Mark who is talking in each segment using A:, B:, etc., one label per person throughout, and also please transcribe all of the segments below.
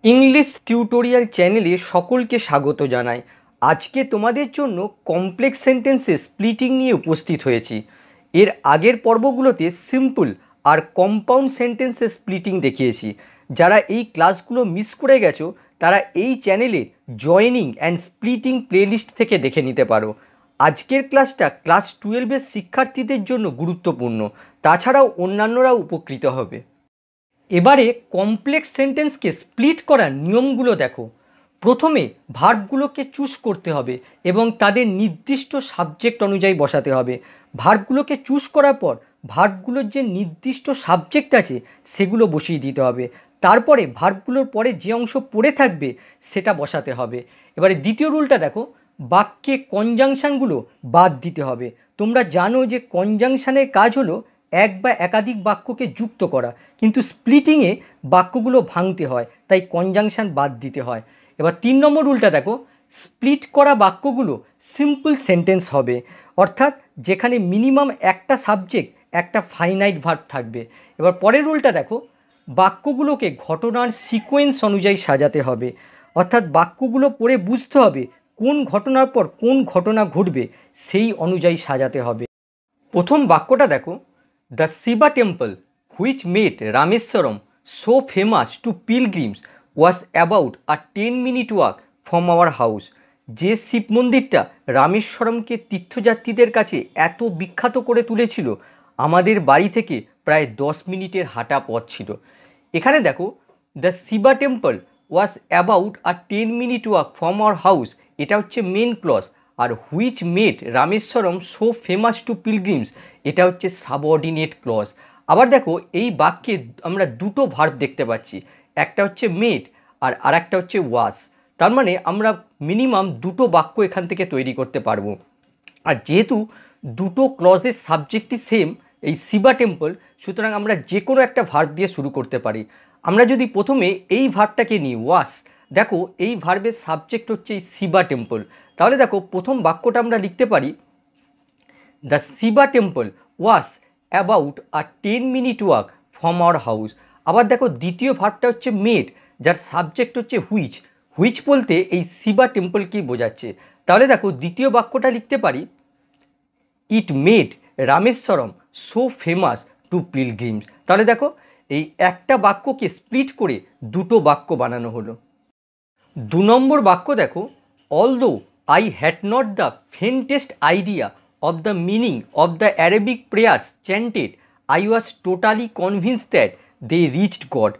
A: English tutorial চ্যানেলে সকলকে স্বাগত জানাই। আজকে তোমাদের জন্য কমপ্লেক্স সেন্টেন্সের স্প্লিটিং নিয়ে উপস্থিত হয়েছি। এর আগের পর্বগুলোতে সিম্পল আর কম্পাউন্ড সেন্টেন্সের স্প্লিটিং দেখিয়েছি। যারা এই ক্লাসগুলো মিস করে গেছো তারা এই চ্যানেলে জয়েনিং অ্যান্ড স্প্লিটিং প্লেলিস্ট থেকে দেখে নিতে পারো। আজকের ক্লাসটা ক্লাস 12-এর শিক্ষার্থীদের জন্য গুরুত্বপূর্ণ, তাছাড়াও অন্যান্যরাও উপকৃত হবে। এবারে কমপ্লেক্স সেন্টেন্সকে স্প্লিট করার নিয়মগুলো দেখো। প্রথমে ভার্বগুলোকে চুজ করতে হবে এবং তাদের নির্দিষ্ট সাবজেক্ট অনুযায়ী বসাতে হবে। ভার্বগুলোকে চুজ করার পর ভার্বগুলোর যে নির্দিষ্ট সাবজেক্ট আছে সেগুলো বসিয়ে দিতে হবে। তারপরে ভার্বগুলোর পরে যে অংশ পড়ে থাকবে সেটা বসাতে হবে। এবারে দ্বিতীয় রুলটা দেখো, বাক্যে কনজাংশনগুলো বাদ দিতে হবে। তোমরা জানো যে কনজাংশনের কাজ হলো এক বা একাধিক বাক্যকে যুক্ত করা, কিন্তু স্প্লিটিংয়ে বাক্যগুলো ভাঙতে হয়, তাই কনজাংশন বাদ দিতে হয়। এবার 3 নম্বর রুলটা দেখো, স্প্লিট করা বাক্যগুলো সিম্পল সেন্টেন্স হবে, অর্থাৎ যেখানে মিনিমাম একটা সাবজেক্ট একটা ফাইনাইট ভার্ব থাকবে। এবার পরের রুলটা দেখো, বাক্যগুলোকে ঘটনার সিকোয়েন্স অনুযায়ী সাজাতে হবে, অর্থাৎ বাক্যগুলো পড়ে বুঝতে হবে কোন ঘটনার পর কোন ঘটনা ঘটবে সেই অনুযায়ী সাজাতে হবে। প্রথম বাক্যটা দেখো, The Shiva temple, which made Rameswaram so famous to pilgrims, was about a 10-minute walk from our house. যে শিব মন্দিরটা রামেশ্বরমকে তীর্থযাত্রীদের কাছে এত বিখ্যাত করে তুলেছিল, আমাদের বাড়ি থেকে প্রায় 10 মিনিটের হাঁটা পথ ছিল। এখানে দেখো, the Shiva temple was about a 10-minute walk from our house, এটা হচ্ছে মেন ক্লজ। আর which made Rameswaram so famous to pilgrims, এটা হচ্ছে সাবঅর্ডিনেট ক্লজ। আবার দেখো, এই বাক্যে আমরা দুটো ভার্ব দেখতে পাচ্ছি, একটা হচ্ছে মেড আর আরেকটা হচ্ছে ওয়াজ। তার মানে আমরা মিনিমাম দুটো বাক্য এখান থেকে তৈরি করতে পারবো। আর যেহেতু দুটো ক্লজের সাবজেক্টই সেম, এই শিবা টেম্পল, সুতরাং আমরা যে কোনো একটা ভার্ব দিয়ে শুরু করতে পারি। আমরা যদি প্রথমে এই ভার্বটাকে নিই ওয়াস, দেখো এই ভার্বের সাবজেক্ট হচ্ছে এই শিবা টেম্পল। তাহলে দেখো প্রথম বাক্যটা আমরা লিখতে পারি, the Shiva temple was about a 10-minute walk from our house. আবার দেখো দ্বিতীয় ভার্বটা হচ্ছে মেড, যার সাবজেক্ট হচ্ছে হুইচ। হুইচ বলতে এই শিবা টেম্পলকেই বোঝাচ্ছে। তাহলে দেখো দ্বিতীয় বাক্যটা লিখতে পারি, it made Rameswaram so famous to pilgrims. তাহলে দেখো এই একটা বাক্যকে স্প্লিট করে দুটো বাক্য বানানো হলো। 2 নম্বর বাক্য দেখো, although I had not the faintest idea of the meaning of the Arabic prayers chanted, I was totally convince that they reached God.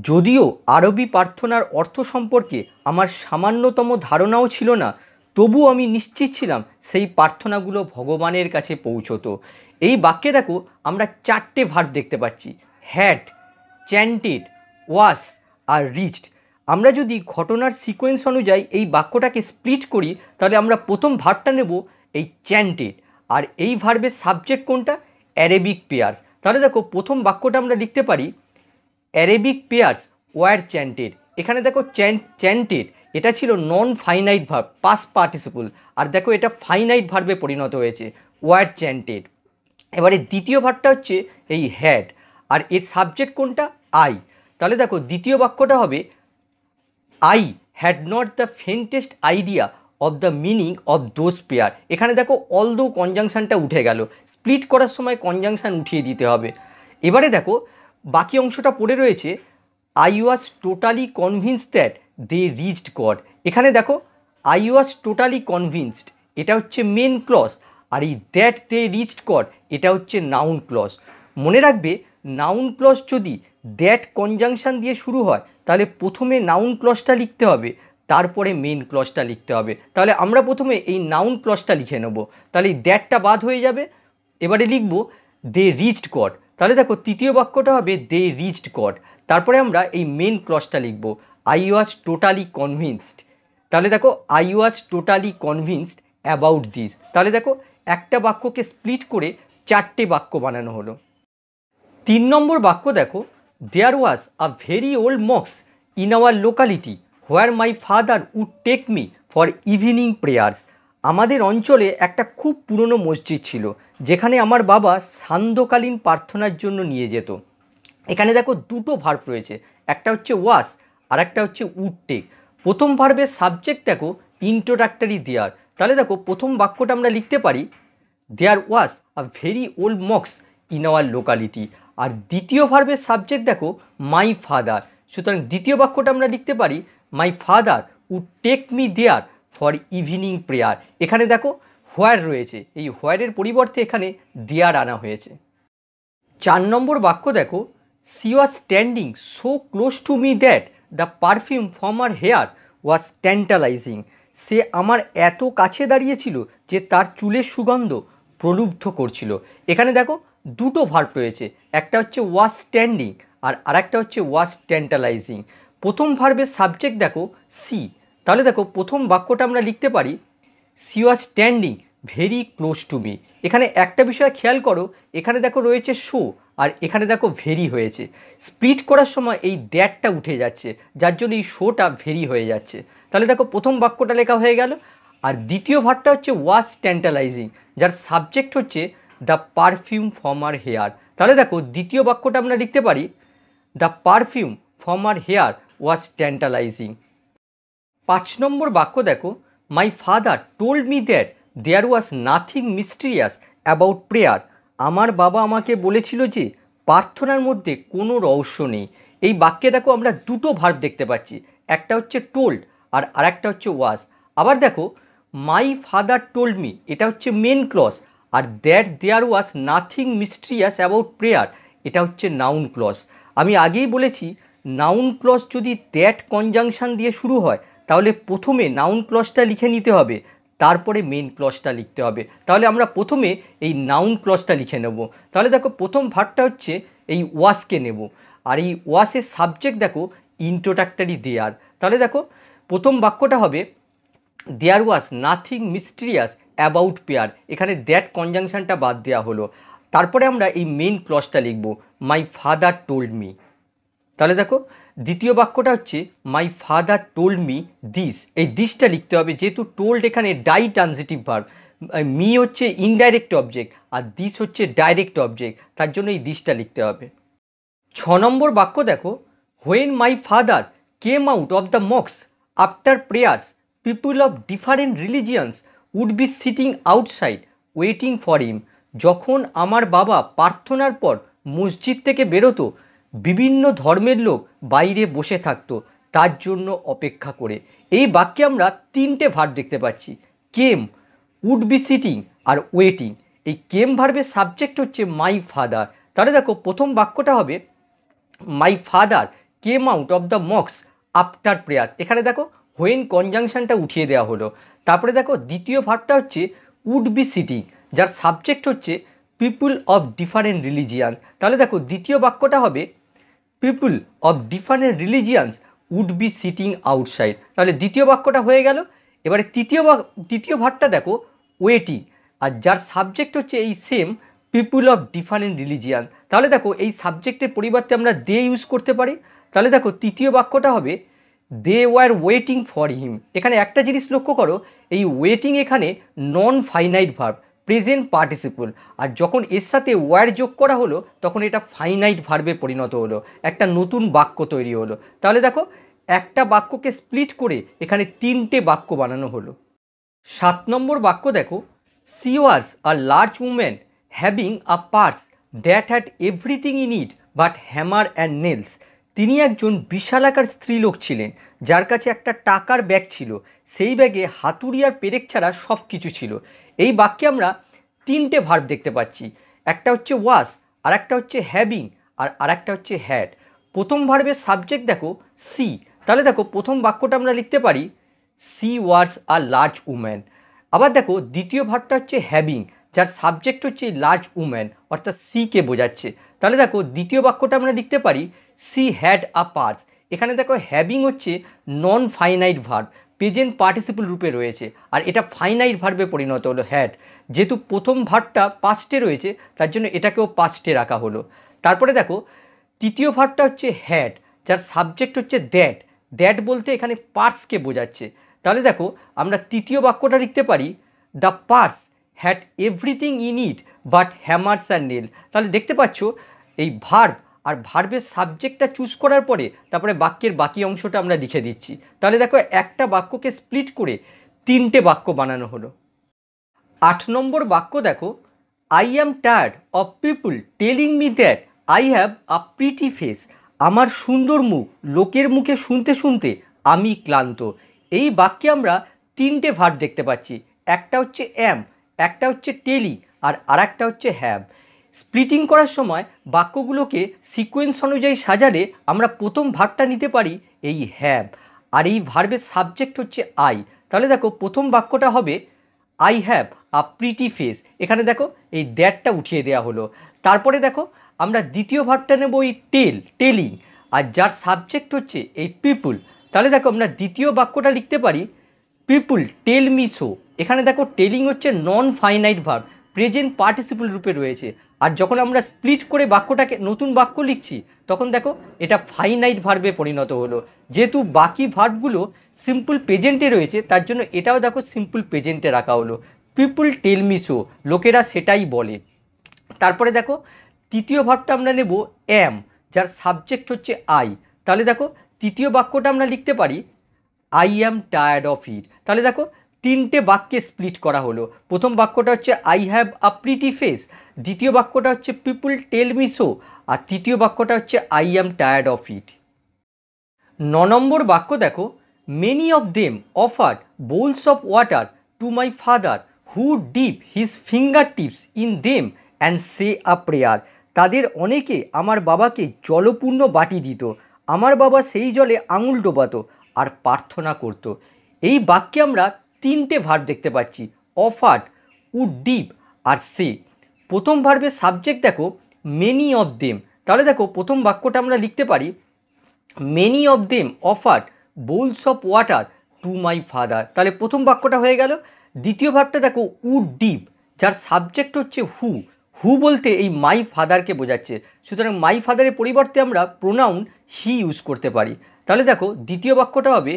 A: যদিও আরবি প্রার্থনার অর্থ সম্পর্কে আমার সামান্যতম ধারণাও ছিল না, তবু আমি নিশ্চিত ছিলাম সেই প্রার্থনাগুলো ভগবানের কাছে পৌঁছতো। এই বাক্যে দেখো আমরা 4টে ভার্ব দেখতে পাচ্ছি, হ্যাড, চ্যান্টেড, ওয়াস আর রিচড। আমরা যদি ঘটনার সিকোয়েন্স অনুযায়ী এই বাক্যটাকে স্প্লিট করি, তাহলে আমরা প্রথম ভার্বটা নেব এই চ্যান্টেড, আর এই ভার্বের সাবজেক্ট কোনটা, অ্যারাবিক প্রেয়ার্স। তাহলে দেখো প্রথম বাক্যটা আমরা লিখতে পারি, অ্যারাবিক প্রেয়ার্স ওয়ার চ্যান্টেড। এখানে দেখো চ্যান্টেড এটা ছিল non finite verb, past participle, আর দেখো এটা ফাইনাইট ভার্বে পরিণত হয়েছে, ওয়ার চ্যান্টেড। এবারে দ্বিতীয় ভার্বটা হচ্ছে এই হ্যাড, আর এর সাবজেক্ট কোনটা, আই। তাহলে দেখো দ্বিতীয় বাক্যটা হবে, I had not the faintest idea of the meaning of those prayer. এখানে দেখো অলদো কনজাংশনটা উঠে গেল, স্প্লিট করার সময় কনজাংশন উঠিয়ে দিতে হবে। এবারে দেখো বাকি অংশটা পড়ে রয়েছে, I was totally convinced that they reached God. এখানে দেখো আই ওয়াজ টোটালি কনভিন্সড, এটা হচ্ছে মেন ক্লজ, আর এই দ্যাট দে রিচড গড এটা হচ্ছে নাউন ক্লজ। মনে রাখবে, নাউন ক্লজ যদি দ্যাট কনজাংশন দিয়ে শুরু হয়, তাহলে প্রথমে নাউন ক্লজটা লিখতে হবে, তারপরে মেন ক্লজটা লিখতে হবে। তাহলে আমরা প্রথমে এই নাউন ক্লজটা লিখে নেব, তাহলে এই দ্যাটটা বাদ হয়ে যাবে। এবারে লিখব দে রিচড গড। তাহলে দেখো তৃতীয় বাক্যটা হবে দে রিচড গড, তারপরে আমরা এই মেন ক্লজটা লিখব, আই ওয়াজ টোটালি কনভিন্সড। তাহলে দেখো I was totally convinced about this. তাহলে দেখো একটা বাক্যকে স্প্লিট করে 4টে বাক্য বানানো হলো। 3 নম্বর বাক্য দেখো, there was a very old মক্স in our locality where my father would take me for evening prayers. আমাদের অঞ্চলে একটা খুব পুরনো মসজিদ ছিল, যেখানে আমার বাবা সান্ধ্যকালীন প্রার্থনার জন্য নিয়ে যেত। এখানে দেখো দুটো ভার্ব রয়েছে, একটা হচ্ছে ওয়াস আর একটা হচ্ছে উড টেক। প্রথম ভার্বের সাবজেক্ট দেখো ইন্ট্রোডাক্টরি দেয়ার, তাহলে দেখো প্রথম বাক্যটা আমরা লিখতে পারি there was a very old মক্স ইন আওয়ার লোকালিটি। আর দ্বিতীয় ভার্বের সাবজেক্ট দেখো মাই ফাদার, সুতরাং দ্বিতীয় বাক্যটা আমরা লিখতে পারি my father would take me there for evening prayer. এখানে দেখো হোয়ার রয়েছে, এই হোয়ারের পরিবর্তে এখানে দেয়ার আনা হয়েছে। 4 নম্বর বাক্য দেখো she was standing so close to me that the perfume from her hair was tantalising. সে আমার এত কাছে দাঁড়িয়েছিল যে তার চুলের সুগন্ধ প্রলুব্ধ করছিল। এখানে দেখো দুটো ভার্ব রয়েছে, একটা হচ্ছে ওয়াজ স্ট্যান্ডিং আর আরেকটা হচ্ছে ওয়াজ ট্যান্টালাইজিং। প্রথম ভার্বের সাবজেক্ট দেখো সি, তাহলে দেখো প্রথম বাক্যটা আমরা লিখতে পারি C was standing very close to me. এখানে একটা বিষয় খেয়াল করো, এখানে দেখো রয়েছে শো আর এখানে দেখো ভেরি হয়েছে। স্প্লিট করার সময় এই দ্যাটটা উঠে যাচ্ছে, যার জন্য এই শোটা ভেরি হয়ে যাচ্ছে। তাহলে দেখো প্রথম বাক্যটা লেখা হয়ে গেল। আর দ্বিতীয় ভার্বটা হচ্ছে ওয়াজ ট্যান্টালাইজিং, যার সাবজেক্ট হচ্ছে the perfume from her hair. তাহলে দেখো দ্বিতীয় বাক্যটা আমরা লিখতে পারি the perfume from her hair was tantalising. 5 নম্বর বাক্য দেখো my father told me that there was nothing mysterious about prayer. আমার বাবা আমাকে বলেছিল যে প্রার্থনার মধ্যে কোনো রহস্য নেই। এই বাক্যে দেখো আমরা দুটো ভার্ব দেখতে পাচ্ছি, একটা হচ্ছে টোল্ড আর আরেকটা হচ্ছে ওয়াজ। আবার দেখো মাই ফাদার টোল্ড মি, এটা হচ্ছে মেন ক্লজ, আর that there was nothing mysterious about prayer, এটা হচ্ছে নাউন ক্লজ। আমি আগেই বলেছি নাউন ক্লজ যদি দ্যাট কনজাংশন দিয়ে শুরু হয় তাহলে প্রথমে নাউন ক্লজটা লিখে নিতে হবে, তারপরে মেন ক্লজটা লিখতে হবে। তাহলে আমরা প্রথমে এই নাউন ক্লজটা লিখে নেব। তাহলে দেখো প্রথম ভার্বটা হচ্ছে এই ওয়াসকে নেব, আর এই ওয়াসের সাবজেক্ট দেখো ইন্ট্রোডাক্টরি দেয়ার। তাহলে দেখো প্রথম বাক্যটা হবে there was nothing mysterious about prayer, এখানে দ্যাট কনজাংশনটা বাদ দেওয়া হলো। তারপরে আমরা এই মেন ক্লজটা লিখব মাই ফাদার টোল্ড মি। তাহলে দেখো দ্বিতীয় বাক্যটা হচ্ছে মাই ফাদার টোল্ড মি দিস, এই দিসটা লিখতে হবে যেহেতু টোল্ড এখানে ডাই ট্রানজিটিভ ভার্ব, মি হচ্ছে ইনডাইরেক্ট অবজেক্ট আর দিস হচ্ছে ডাইরেক্ট অবজেক্ট, তার জন্য এই দিসটা লিখতে হবে। 6 নম্বর বাক্য দেখো when my father came out of the mosques after prayers people of different religions would be sitting outside waiting for him. যখন আমার বাবা প্রার্থনার পর মসজিদ থেকে বেরোতো বিভিন্ন ধর্মের লোক বাইরে বসে থাকতো তার জন্য অপেক্ষা করে। এই বাক্যে আমরা তিনটে ভার্ব দেখতে পাচ্ছি, কেম, উড বি সিটিং আর ওয়েটিং। এই কেম ভার্বের সাবজেক্ট হচ্ছে মাই ফাদার। তাহলে দেখো প্রথম বাক্যটা হবে মাই father came out of the mosques after prayers, এখানে দেখো হোয়েন কনজাংশনটা উঠিয়ে দেওয়া হলো। তারপরে দেখো দ্বিতীয় ভার্বটা হচ্ছে উড বি সিটিং, যার সাবজেক্ট হচ্ছে পিপুল অফ ডিফারেন্ট রিলিজিয়ান। তাহলে দেখো দ্বিতীয় বাক্যটা হবে people of different religions would be sitting outside. তাহলে দ্বিতীয় বাক্যটা হয়ে গেল। এবারে তৃতীয় ভার্বটা দেখো ওয়েটিং, আর যার সাবজেক্ট হচ্ছে এই same people of different religion. তাহলে দেখো এই সাবজেক্টের পরিবর্তে আমরা দে ইউজ করতে পারি। তাহলে দেখো তৃতীয় বাক্যটা হবে they were waiting for him. এখানে একটা জিনিস লক্ষ্য করো, এই ওয়েটিং এখানে non finite verb, present participle, আর যখন এর সাথে ওয়ার যোগ করা হলো তখন এটা ফাইনাইট ভার্বে পরিণত হলো, একটা নতুন বাক্য তৈরি হলো। তাহলে দেখো একটা বাক্যকে স্প্লিট করে এখানে তিনটে বাক্য বানানো হলো। 7 নম্বর বাক্য দেখো she was a large woman having a purse that had everything in it but hammer and nails. তিনি একজন বিশালাকার স্ত্রীলোক ছিলেন যার কাছে একটা টাকার ব্যাগ ছিল, সেই ব্যাগে হাতুড়ি আর পেরেক ছাড়া সব কিছু ছিল। এই বাক্যে আমরা তিনটে ভার্ব দেখতে পাচ্ছি, একটা হচ্ছে ওয়াজ, আর একটা হচ্ছে হ্যাভিং আর আরেকটা হচ্ছে হ্যাড। প্রথম ভার্বের সাবজেক্ট দেখো সি, তাহলে দেখো প্রথম বাক্যটা আমরা লিখতে পারি C was a large woman. আবার দেখো দ্বিতীয় ভার্বটা হচ্ছে হ্যাভিং, যার সাবজেক্ট হচ্ছে লার্জ উম্যান অর্থাৎ সিকে বোঝাচ্ছে। তাহলে দেখো দ্বিতীয় বাক্যটা আমরা লিখতে পারি সি হ্যাড আ পার্স। এখানে দেখো হ্যাভিং হচ্ছে নন ফাইনাইট ভার্ব, প্রেজেন্ট পার্টিসিপল রূপে রয়েছে, আর এটা ফাইনাইট ভার্বে পরিণত হলো হ্যাড। যেহেতু প্রথম ভার্বটা পাস্টে রয়েছে তার জন্য এটাকেও পাস্টে রাখা হলো। তারপরে দেখো তৃতীয় ভার্বটা হচ্ছে হ্যাড, যার সাবজেক্ট হচ্ছে দ্যাট। দ্যাট বলতে এখানে পার্সকে বোঝাচ্ছে। তাহলে দেখো আমরা তৃতীয় বাক্যটা লিখতে পারি the purse had everything in it but hammers and nail. তাহলে দেখতে পাচ্ছ এই ভার্ব আর ভার্বের সাবজেক্টটা চুজ করার পরে তারপরে বাক্যের বাকি অংশটা আমরা লিখে দিচ্ছি। তাহলে দেখো একটা বাক্যকে স্প্লিট করে 3টে বাক্য বানানো হলো। 8 নম্বর বাক্য দেখো, I am tired of people telling me that I have a pretty face. আমার সুন্দর মুখ লোকের মুখে শুনতে শুনতে আমি ক্লান্ত। এই বাক্যে আমরা 3টে ভার্ব দেখতে পাচ্ছি, একটা হচ্ছে অ্যাম, একটা হচ্ছে টেলি, আর আরেকটা হচ্ছে হ্যাভ। স্প্লিটিং করার সময় বাক্যগুলোকে সিকোয়েন্স অনুযায়ী সাজালে আমরা প্রথম ভার্বটা নিতে পারি এই হ্যাভ, আর এই ভার্বের সাবজেক্ট হচ্ছে আই। তাহলে দেখো প্রথম বাক্যটা হবে I have a pretty face. এখানে দেখো এই দ্যাটটা উঠিয়ে দেওয়া হলো। তারপরে দেখো আমরা দ্বিতীয় ভার্বটা নেব এই টেলিং, আর যার সাবজেক্ট হচ্ছে এই পিপুল। তাহলে দেখো আমরা দ্বিতীয় বাক্যটা লিখতে পারি পিপুল টেল মি সো। এখানে দেখো টেলিং হচ্ছে নন ফাইনাইট ভার্ব, প্রেজেন্ট পার্টিসিপল রূপে রয়েছে, আর যখন আমরা স্প্লিট করে বাক্যটাকে নতুন বাক্য লিখছি তখন দেখো এটা ফাইনাইট ভার্বে পরিণত হলো। যেহেতু বাকি ভার্বগুলো সিম্পল প্রেজেন্টে রয়েছে তার জন্য এটাও দেখো সিম্পল প্রেজেন্টে রাখা হলো। পিপুল টেল মি সো, লোকেরা সেটাই বলে। তারপরে দেখো তৃতীয় ভার্বটা আমরা নেব অ্যাম, যার সাবজেক্ট হচ্ছে আই। তাহলে দেখো তৃতীয় বাক্যটা আমরা লিখতে পারি আই অ্যাম টায়ার্ড অফ ইট। তাহলে দেখো 3টে বাক্যে স্প্লিট করা হলো। প্রথম বাক্যটা হচ্ছে I have a pretty face, দ্বিতীয় বাক্যটা হচ্ছে পিপুল টেল মি সো, আর তৃতীয় বাক্যটা হচ্ছে I am tired of it. 9 নম্বর বাক্য দেখো, many of them offered bowls of water to my father who dip his finger tips in them and say a prayer. তাদের অনেকে আমার বাবাকে জলপূর্ণ বাটি দিত, আমার বাবা সেই জলে আঙুল ডোবাতো আর প্রার্থনা করত। এই বাক্যে আমরা 3টে ভার্ব দেখতে পাচ্ছি, অফার্ড, উড ডিপ আর সে। প্রথম ভার্বের সাবজেক্ট দেখো মেনি অফ দেম। তাহলে দেখো প্রথম বাক্যটা আমরা লিখতে পারি many of them offered bowls of water to my father. তাহলে প্রথম বাক্যটা হয়ে গেল। দ্বিতীয় ভার্বটা দেখো উড ডিপ, যার সাবজেক্ট হচ্ছে হু বলতে এই মাই ফাদারকে বোঝাচ্ছে, সুতরাং মাই ফাদারের পরিবর্তে আমরা প্রোনাউন হি ইউজ করতে পারি। তাহলে দেখো দ্বিতীয় বাক্যটা হবে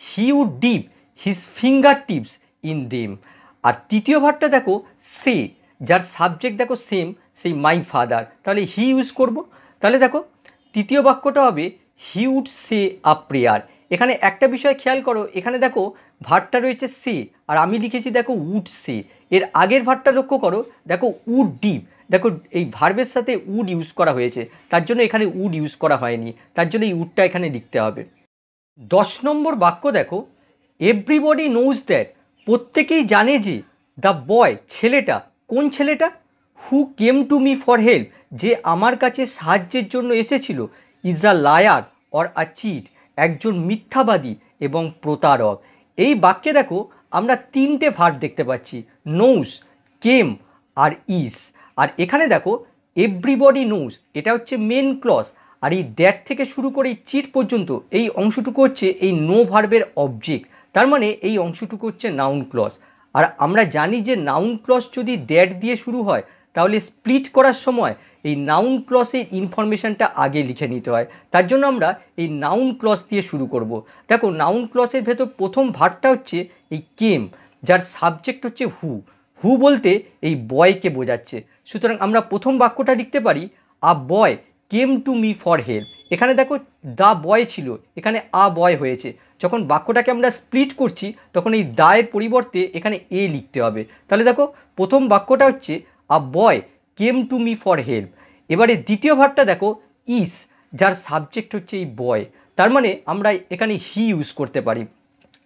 A: he would dip his finger tips in them. আর তৃতীয় ভার্বটা দেখো সে, যার সাবজেক্ট দেখো সেম, সেই মাই ফাদার, তাহলে হি ইউজ করব। তাহলে দেখো তৃতীয় বাক্যটা হবে he would say a prayer. এখানে একটা বিষয় খেয়াল করো, এখানে দেখো ভার্বটা রয়েছে সে আর আমি লিখেছি দেখো উড সে। এর আগের ভার্বটা লক্ষ্য করো, দেখো উড ডিপ, দেখো এই ভার্বের সাথে উড ইউজ করা হয়েছে, তার জন্য এখানে উড ইউজ করা হয়নি, তার জন্য এই উডটা এখানে লিখতে হবে। 10 নম্বর বাক্য দেখো, এভরিবডি নোজ দ্যাট, প্রত্যেকেই জানে যে দ্য বয়, ছেলেটা, কোন ছেলেটা, who came to me for help, যে আমার কাছে সাহায্যের জন্য এসেছিল, is a liar or a cheat, একজন মিথ্যাবাদী এবং প্রতারক। এই বাক্যে দেখো আমরা 3টে ভার্ব দেখতে পাচ্ছি, নোজ, কেম আর ইজ। আর এখানে দেখো এভরিবডি নোজ, এটা হচ্ছে মেন ক্লজ, আর এই দ্যাট থেকে শুরু করে এই চিট পর্যন্ত এই অংশটুকু হচ্ছে এই নো ভার্বের অবজেক্ট, তার মানে এই অংশটুকু হচ্ছে নাউন ক্লজ। আর আমরা জানি যে নাউন ক্লজ যদি দ্যাট দিয়ে শুরু হয় তাহলে স্প্লিট করার সময় এই নাউন ক্লজের ইনফরমেশানটা আগে লিখে নিতে হয়, তার জন্য আমরা এই নাউন ক্লজ দিয়ে শুরু করব। দেখো নাউন ক্লজের ভেতর প্রথম ভার্বটা হচ্ছে এই কেম, যার সাবজেক্ট হচ্ছে হু বলতে এই বয়কে বোঝাচ্ছে, সুতরাং আমরা প্রথম বাক্যটা লিখতে পারি a boy came to me for help. এখানে দেখো দ্য বয় ছিল, এখানে আ বয় হয়েছে, যখন বাক্যটাকে আমরা স্প্লিট করছি তখন এই দায়ের পরিবর্তে এখানে এ লিখতে হবে। তাহলে দেখো প্রথম বাক্যটা হচ্ছে a boy came to me for help. এবারে দ্বিতীয় ভার্বটা দেখো ইস, যার সাবজেক্ট হচ্ছে এই বয়, তার মানে আমরা এখানে হি ইউজ করতে পারি।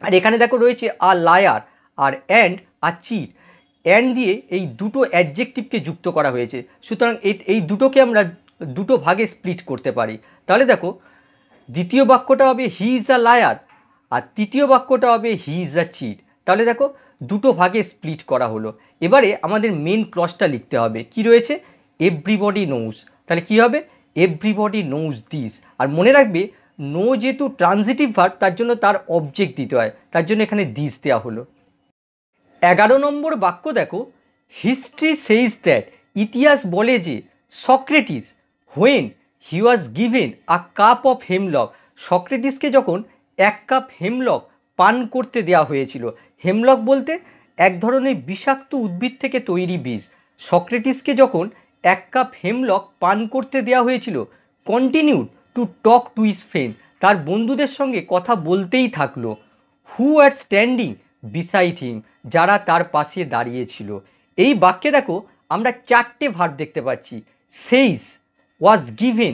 A: আর এখানে দেখো রয়েছে আ লায়ার আর অ্যান্ড আ চিট, অ্যান্ড দিয়ে এই দুটো অ্যাডজেক্টিভকে যুক্ত করা হয়েছে, সুতরাং এই দুটোকে আমরা দুটো ভাগে স্প্লিট করতে পারি। তাহলে দেখো দ্বিতীয় বাক্যটা হবে হি ইজ আ লায়ার আর তৃতীয় বাক্যটা হবে হি ইজ আ চিট। তাহলে দেখো দুটো ভাগে স্প্লিট করা হলো। এবারে আমাদের মেন ক্লজটা লিখতে হবে, কি রয়েছে, এভরিবডি নোজ। তাহলে কি হবে, এভরিবডি নোজ দিস। আর মনে রাখবে নো যেহেতু ট্রানজিটিভ ভার্ব তার জন্য তার অবজেক্ট দিতে হয়, তার জন্য এখানে দিস দেওয়া হলো। 11 নম্বর বাক্য দেখো, হিস্ট্রি সেইজ দ্যাট, ইতিহাস বলে যে Socrates when he was given a cup of hemlock, সক্রেটিসকে যখন 1 কাপ হেমলক পান করতে দেওয়া হয়েছিল। হেমলক বলতে এক ধরনের বিষাক্ত উদ্ভিদ থেকে তৈরি বীজ। সক্রেটিসকে যখন 1 কাপ হেমলক পান করতে দেওয়া হয়েছিল continued two talk to his friend, তার বন্ধুদের সঙ্গে কথা বলতেই থাকলো। হু আর স্ট্যান্ডিং বিসাইড হিম, যারা তার পাশে দাঁড়িয়েছিল। এই বাক্যে দেখো আমরা চারটে ভার্ব দেখতে পাচ্ছি, সেইস, ওয়াজ গিভেন,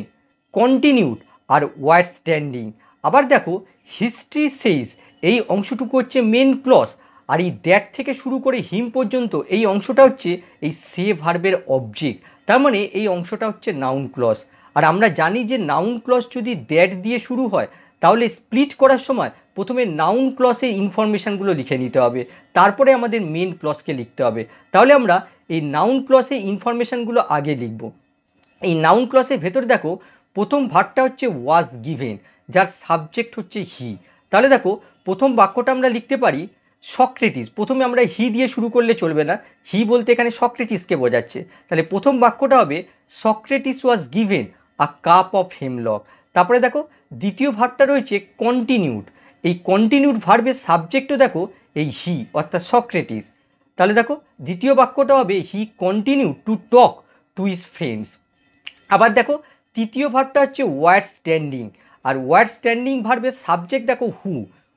A: কন্টিনিউড আর ওয়ার স্ট্যান্ডিং। আবার দেখো হিস্ট্রি সেইস, এই অংশটুকু হচ্ছে মেন ক্লজ, আর এই দ্যাট থেকে শুরু করে হিম পর্যন্ত এই অংশটা হচ্ছে এই সে ভার্বের অবজেক্ট। তার মানে এই অংশটা হচ্ছে নাউন ক্লজ। আর আমরা জানি যে নাউন ক্লজ যদি দ্যাট দিয়ে শুরু হয় তাহলে স্প্লিট করার সময় প্রথমে নাউন ক্লজের ইনফরমেশানগুলো লিখে নিতে হবে, তারপরে আমাদের মেন ক্লজকে লিখতে হবে। তাহলে আমরা এই নাউন ক্লজের ইনফরমেশানগুলো আগে লিখব। এই নাউন ক্লজের ভেতরে দেখো প্রথম ভার্বটা হচ্ছে ওয়াজ গিভেন, যার সাবজেক্ট হচ্ছে হি। তাহলে দেখো প্রথম বাক্যটা আমরা লিখতে পারি সক্রেটিস। প্রথমে আমরা হি দিয়ে শুরু করলে চলবে না, হি বলতে এখানে সক্রেটিসকে বোঝাচ্ছে। তাহলে প্রথম বাক্যটা হবে Socrates was given a cup of hemlock. তারপরে দেখো দ্বিতীয় ভার্বটা রয়েছে কন্টিনিউড। এই কন্টিনিউড ভার্বের সাবজেক্টও দেখো এই হি অর্থাৎ সক্রেটিস। তাহলে দেখো দ্বিতীয় বাক্যটা হবে he continue to talk to his friends. আবার দেখো তৃতীয় ভার্বটা হচ্ছে ওয়ার স্ট্যান্ডিং, আর ওয়ার স্ট্যান্ডিং ভার্বের সাবজেক্ট দেখো হু।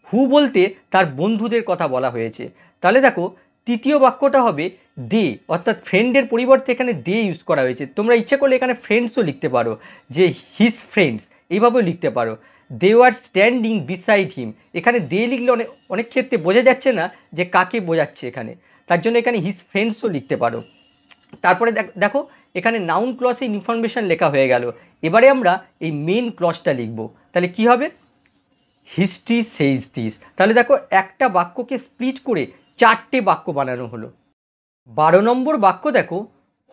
A: হু বলতে তার বন্ধুদের কথা বলা হয়েছে। তাহলে দেখো তৃতীয় বাক্যটা হবে দে, অর্থাৎ ফ্রেন্ডের পরিবর্তে এখানে দে ইউজ করা হয়েছে। তোমরা ইচ্ছে করলে এখানে ফ্রেন্ডসও লিখতে পারো, যে হিজ ফ্রেন্ডস এইভাবেও লিখতে পারো। They were standing beside him, এখানে দে লিখলে অনেক ক্ষেত্রে বোঝা যাচ্ছে না যে কাকে বোঝাচ্ছে এখানে, তার জন্য এখানে হিজ ফ্রেন্ডসও লিখতে পারো। তারপরে দেখো এখানে নাউন ক্লজে ইনফরমেশান লেখা হয়ে গেল। এবারে আমরা এই মেন ক্লজটা লিখব। তাহলে কি হবে? History সেইজ this. তাহলে দেখো একটা বাক্যকে স্প্লিট করে চারটে বাক্য বানানো হলো। 12 নম্বর বাক্য দেখো,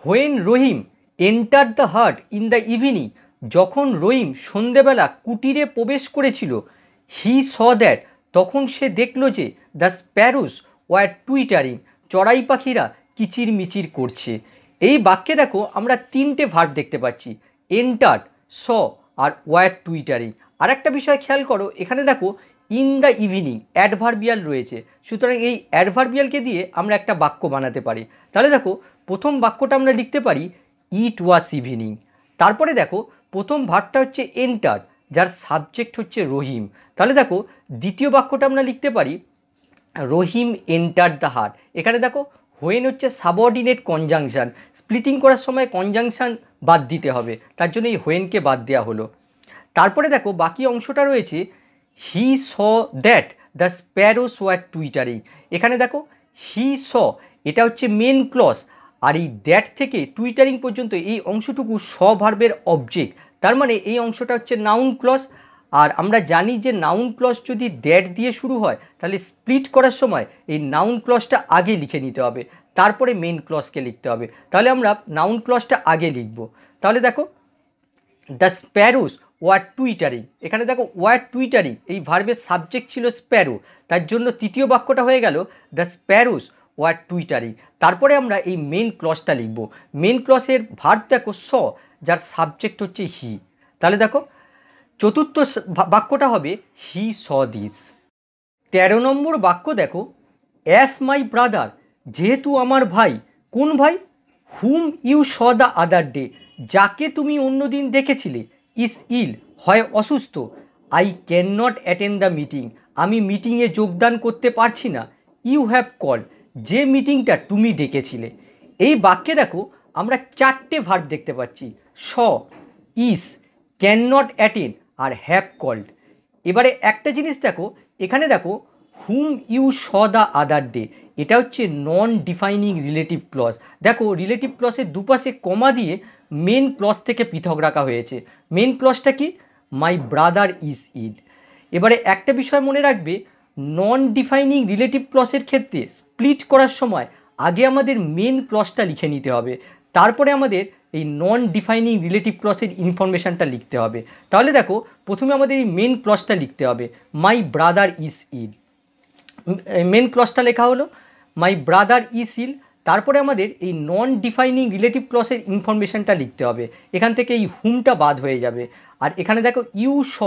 A: when Rahim enter the heart in the evening, যখন রহিম সন্ধেবেলা কুটিরে প্রবেশ করেছিল, হি স দ্যাট, তখন সে দেখল যে দ্য স্প্যারোস ওয়ার টুইটারিং, চড়াই পাখিরা কিচিরমিচির করছে। এই বাক্যে দেখো আমরা তিনটে ভার্ব দেখতে পাচ্ছি, এন্টার, স আর ওয়ার টুইটারিং। আর একটা বিষয় খেয়াল করো, এখানে দেখো ইন দ্য ইভিনিং অ্যাডভার্বিয়াল রয়েছে, সুতরাং এই অ্যাডভার্বিয়ালকে দিয়ে আমরা একটা বাক্য বানাতে পারি। তাহলে দেখো প্রথম বাক্যটা আমরা লিখতে পারি ইট ওয়াজ ইভিনিং। তারপরে দেখো প্রথম ভার্বটা হচ্ছে এন্টার, যার সাবজেক্ট হচ্ছে রহিম। তাহলে দেখো দ্বিতীয় বাক্যটা আমরা লিখতে পারি রহিম এন্টার দ্য হার্ট। এখানে দেখো হোয়েন হচ্ছে সাবঅর্ডিনেট কনজাংশন, স্প্লিটিং করার সময় কনজাংশন বাদ দিতে হবে, তার জন্য এই হোয়েনকে বাদ দেওয়া হলো। তারপরে দেখো বাকি অংশটা রয়েছে he saw that the sparrows were twittering. এখানে দেখো হি স, এটা হচ্ছে মেন ক্লজ, আর এই দ্যাট থেকে টুইটারিং পর্যন্ত এই অংশটুকু স ভার্বের অবজেক্ট। তার মানে এই অংশটা হচ্ছে নাউন ক্লজ। আর আমরা জানি যে নাউন ক্লজ যদি দ্যাট দিয়ে শুরু হয় তাহলে স্প্লিট করার সময় এই নাউন ক্লজটা আগে লিখে নিতে হবে, তারপরে মেন ক্লজকে লিখতে হবে। তাহলে আমরা নাউন ক্লজটা আগে লিখব। তাহলে দেখো দ্য স্প্যারোস ওয়ার টুইটারিং, এখানে দেখো ওয়ার টুইটারিং এই ভার্বের সাবজেক্ট ছিল স্প্যারো, তার জন্য তৃতীয় বাক্যটা হয়ে গেল দ্য স্প্যারোস ওয়ার টুইটারিং। তারপরে আমরা এই মেন ক্লজটা লিখব। মেন ক্লজের ভার্ব দেখো স, যার সাবজেক্ট হচ্ছে হি। তাহলে দেখো চতুর্থ বাক্যটা হবে হি স দিস। 13 নম্বর বাক্য দেখো, অ্যাস মাই ব্রাদার, যেহেতু আমার ভাই। কোন ভাই? Whom you saw the other day, যাকে তুমি অন্যদিন দেখেছিলে, ইজ ইল, হয় অসুস্থ, I can not attend the meeting, আমি মিটিংয়ে যোগদান করতে পারছি না, ইউ হ্যাভ কল, যে মিটিংটা তুমি ডেকেছিলে। এই বাক্যে দেখো আমরা চারটে ভার্ব দেখতে পাচ্ছি, saw, is, can not attend আর হ্যাভ কল্ড। এবারে একটা জিনিস দেখো, এখানে দেখো whom you saw the other day, এটা হচ্ছে নন ডিফাইনিং রিলেটিভ ক্লজ। দেখো রিলেটিভ ক্লজের দুপাশে কমা দিয়ে মেন ক্লজ থেকে পৃথক রাখা হয়েছে। মেন ক্লজটা কি? My brother is ill. এবারে একটা বিষয় মনে রাখবে, নন ডিফাইনিং রিলেটিভ ক্লজের ক্ষেত্রে স্প্লিট করার সময় আগে আমাদের মেন ক্লজটা লিখে নিতে হবে, তারপরে আমাদের এই নন ডিফাইনিং রিলেটিভ ক্লজের ইনফরমেশানটা লিখতে হবে। তাহলে দেখো প্রথমে আমাদের এই মেন ক্লজটা লিখতে হবে, my brother is ill. Main ক্লজটা লেখা হলো মাই ব্রাদার ইজ ইল। তারপরে আমাদের এই নন ডিফাইনিং রিলেটিভ ক্লজের ইনফরমেশানটা লিখতে হবে, এখান থেকে এই হুমটা বাদ হয়ে যাবে। আর এখানে দেখো ইউ স,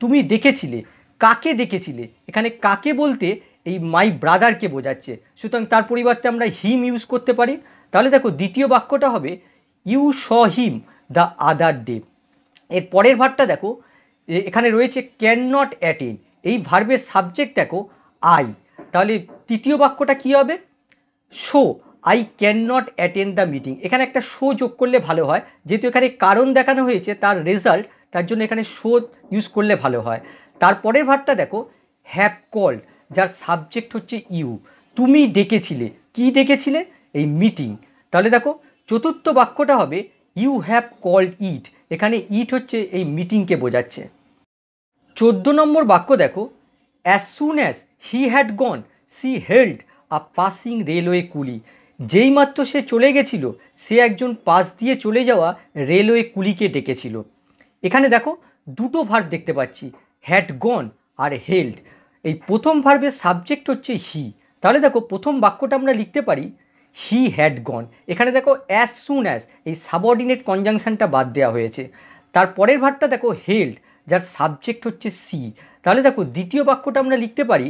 A: তুমি দেখেছিলে, কাকে দেখেছিলে? এখানে কাকে বলতে এই মাই ব্রাদারকে বোঝাচ্ছে, সুতরাং তার পরিবর্তে আমরা হিম ইউজ করতে পারি। তাহলে দেখো দ্বিতীয় বাক্যটা হবে you saw him the other day. এর পরের ভার্বটা দেখো, এখানে রয়েছে ক্যান নট অ্যাটেন্ড, এই ভার্বের সাবজেক্ট দেখো আই, তাহলে তৃতীয় বাক্যটা কী হবে? Show I can not attend the meeting. এখানে একটা শো যোগ করলে ভালো হয়, যেহেতু এখানে কারণ দেখানো হয়েছে তার রেজাল্ট, তার জন্য এখানে শো ইউজ করলে ভালো হয়। তারপরের ভার্বটা দেখো হ্যাভ কল্ড, যার সাবজেক্ট হচ্ছে ইউ, তুমি ডেকেছিলে, কি ডেকেছিলে? এই মিটিং। তাহলে দেখো চতুর্থ বাক্যটা হবে ইউ হ্যাভ কল্ড ইট, এখানে ইট হচ্ছে এই মিটিংকে বোঝাচ্ছে। 14 নম্বর বাক্য দেখো as soon as he had gone see held a passing railway coolie, যেই মাত্র সে চলে গেছিল সে একজন পাশ দিয়ে চলে যাওয়া রেলওয়ে কুলিকে ডেকেছিল। এখানে দেখো দুটো ভার্ব দেখতে পাচ্ছি, হ্যাড গন আর হেল্ড। এই প্রথম ভার্বের সাবজেক্ট হচ্ছে হি, তাহলে দেখো প্রথম বাক্যটা আমরা লিখতে পারি হি হ্যাড গন। এখানে দেখো অ্যাজ সুন অ্যাজ, এই সাবঅর্ডিনেট কনজাংশনটা বাদ দেওয়া হয়েছে। তারপরের ভার্বটা দেখো হেল্ড, যার সাবজেক্ট হচ্ছে সি, তাহলে দেখো দ্বিতীয় বাক্যটা আমরা লিখতে পারি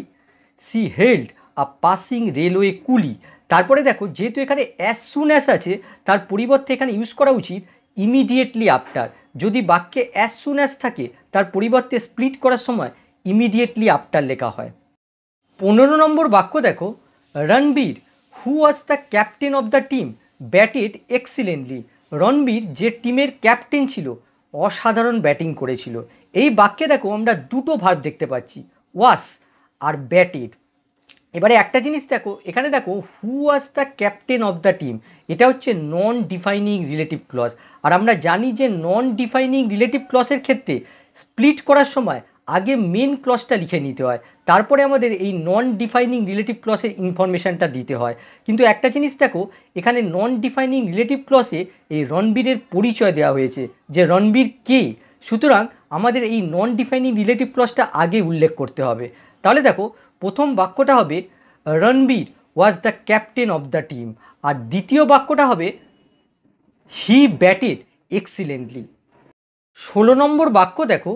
A: C held a passing railway কুলি। তারপরে দেখো যেহেতু এখানে অ্যাজ সুন অ্যাজ আছে, তার পরিবর্তে এখানে ইউজ করা উচিত ইমিডিয়েটলি আফটার। যদি বাক্যে অ্যাজ সুন অ্যাজ থাকে, তার পরিবর্তে স্প্লিট করার সময় ইমিডিয়েটলি আফটার লেখা হয়। 15 নম্বর বাক্য দেখো Ranbir who was the captain of the team batted excellently, Ranbir যে টিমের ক্যাপ্টেন ছিল অসাধারণ ব্যাটিং করেছিল। এই বাক্যে দেখো আমরা দুটো ভার্ব দেখতে পাচ্ছি, ওয়াস আর ব্যাটেড। এবারে একটা জিনিস দেখো, এখানে দেখো who was the captain of the team, এটা হচ্ছে নন ডিফাইনিং রিলেটিভ ক্লজ। আর আমরা জানি যে নন ডিফাইনিং রিলেটিভ ক্লজের ক্ষেত্রে স্প্লিট করার সময় আগে মেন ক্লজটা লিখে নিতে হয়, তারপরে আমাদের এই নন ডিফাইনিং রিলেটিভ ক্লজের ইনফরমেশানটা দিতে হয়। কিন্তু একটা জিনিস দেখো, এখানে নন ডিফাইনিং রিলেটিভ ক্লজে এই রণবীরের পরিচয় দেওয়া হয়েছে যে রণবীর কে, সুতরাং আমাদের এই নন ডিফাইনিং রিলেটিভ ক্লজটা আগে উল্লেখ করতে হবে। তাহলে দেখো প্রথম বাক্যটা হবে Ranbir was the captain of the team, আর দ্বিতীয় বাক্যটা হবে হি ব্যাটেড এক্সিলেন্টলি। 16 নম্বর বাক্য দেখো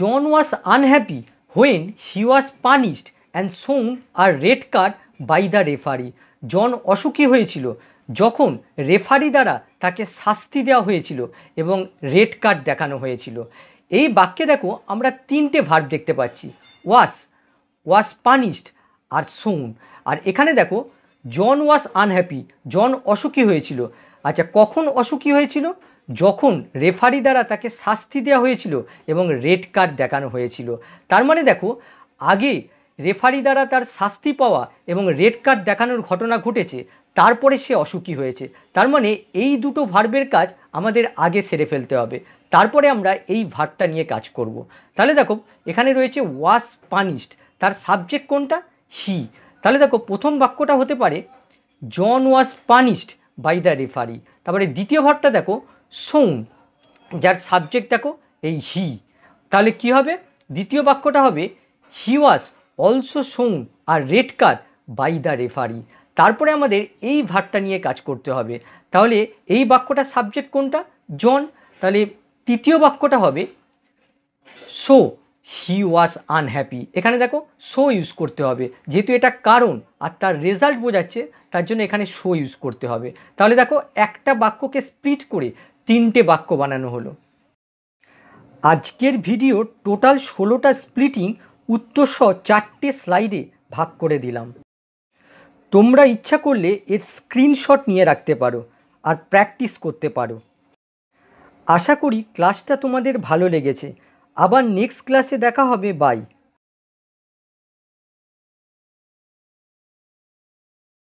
A: John was unhappy when he was punished and shown a red card by the referee, John অসুখী হয়েছিল যখন রেফারি দ্বারা তাকে শাস্তি দেওয়া হয়েছিল এবং রেড কার্ড দেখানো হয়েছিল। এই বাক্যে দেখো আমরা তিনটে ভার্ব দেখতে পাচ্ছি, ওয়াজ পানিশড আর শোন। আর এখানে দেখো জন ওয়াজ আনহ্যাপি, জন অসুখী হয়েছিল। আচ্ছা, কখন অসুখী হয়েছিল? যখন রেফারি দ্বারা তাকে শাস্তি দেওয়া হয়েছিল এবং রেড কার্ড দেখানো হয়েছিল। তার মানে দেখো আগে রেফারি দ্বারা তার শাস্তি পাওয়া এবং রেড কার্ড দেখানোর ঘটনা ঘটেছে, তারপরে সে অসুখী হয়েছে। তার মানে এই দুটো ভার্বের কাজ আমাদের আগে সেরে ফেলতে হবে, তারপরে আমরা এই ভার্বটা নিয়ে কাজ করব। তাহলে দেখো এখানে রয়েছে ওয়াজ পানিশড, তার সাবজেক্ট কোনটা? হি। তাহলে দেখো প্রথম বাক্যটা হতে পারে John was punished by the referee. তারপরে দ্বিতীয় ভার্বটা দেখো শোন, যার সাবজেক্ট দেখো এই হি। তাহলে কি হবে? দ্বিতীয় বাক্যটা হবে হি was also shown a red card by the referee. তারপরে আমাদের এই ভার্বটা নিয়ে কাজ করতে হবে। তাহলে এই বাক্যটার সাবজেক্ট কোনটা? জন। তাহলে তৃতীয় বাক্যটা হবে সো হি ওয়াজ আনহ্যাপি। এখানে দেখো সো ইউজ করতে হবে, যেহেতু এটা কারণ আর তার রেজাল্ট বোঝাচ্ছে, তার জন্য এখানে সো ইউজ করতে হবে। তাহলে দেখো একটা বাক্যকে স্প্লিট করে তিনটে বাক্য বানানো হলো। আজকের ভিডিও টোটাল 16টা স্প্লিটিং উত্তরসহ 4টে স্লাইডে ভাগ করে দিলাম। তোমরা ইচ্ছা করলে এর স্ক্রিনশট নিয়ে রাখতে পারো আর প্র্যাকটিস করতে পারো। আশা করি ক্লাসটা তোমাদের ভালো লেগেছে। আবার নেক্সট ক্লাসে দেখা হবে। বাই।